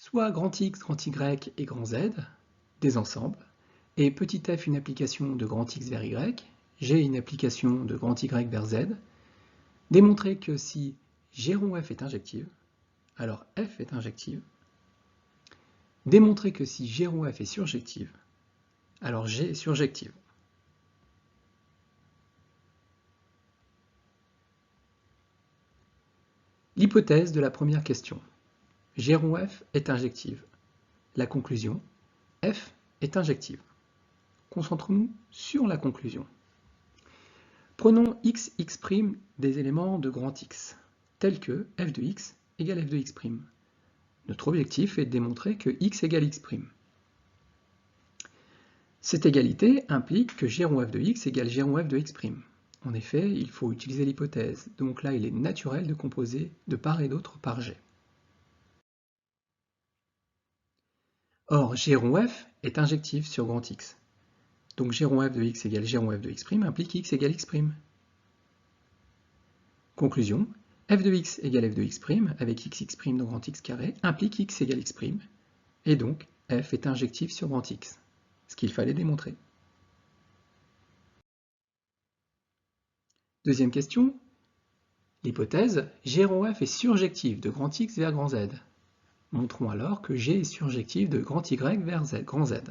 soit grand X, grand Y et grand Z, des ensembles, et petit f une application de grand X vers Y, G une application de grand Y vers Z, démontrer que si G rond F est injective, alors F est injective, démontrer que si G rond F est surjective, alors G est surjective. L'hypothèse de la première question. G rond F est injective. La conclusion, F est injective. Concentrons-nous sur la conclusion. Prenons x, x' des éléments de grand X, tels que f de x égale f de x'. Notre objectif est de démontrer que x égale x'. Cette égalité implique que g rond f de x égale g rond f de x'. En effet, il faut utiliser l'hypothèse, donc là il est naturel de composer de part et d'autre par g. Or, g rond f est injectif sur grand X. Donc g rond f de x égale g rond f de x' implique x égale x'. Conclusion, f de x égale f de x' avec x dans grand X carré implique x égale x', et donc f est injectif sur grand X, ce qu'il fallait démontrer. Deuxième question, l'hypothèse g rond f est surjective de grand X vers grand Z. Montrons alors que g est surjective de grand Y vers grand Z.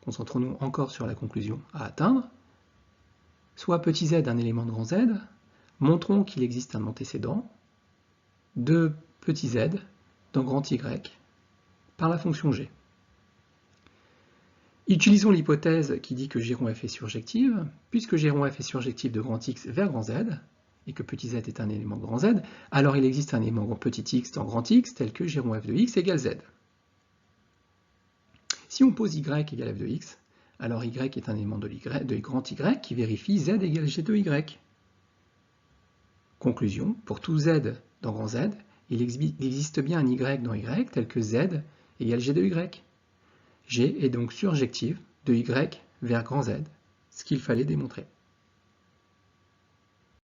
Concentrons-nous encore sur la conclusion à atteindre. Soit petit z un élément de grand Z, montrons qu'il existe un antécédent de petit z dans grand Y par la fonction g. Utilisons l'hypothèse qui dit que g rond f est surjective, puisque g rond f est surjective de grand X vers grand Z, et que petit z est un élément de grand Z, alors il existe un élément petit x dans grand X tel que g rond f de x égale z. Si on pose y égale f de x, alors y est un élément de grand Y qui vérifie z égale g de y. Conclusion, pour tout z dans grand Z, il existe bien un y dans y tel que z égale g de y. G est donc surjective de y vers grand Z, ce qu'il fallait démontrer.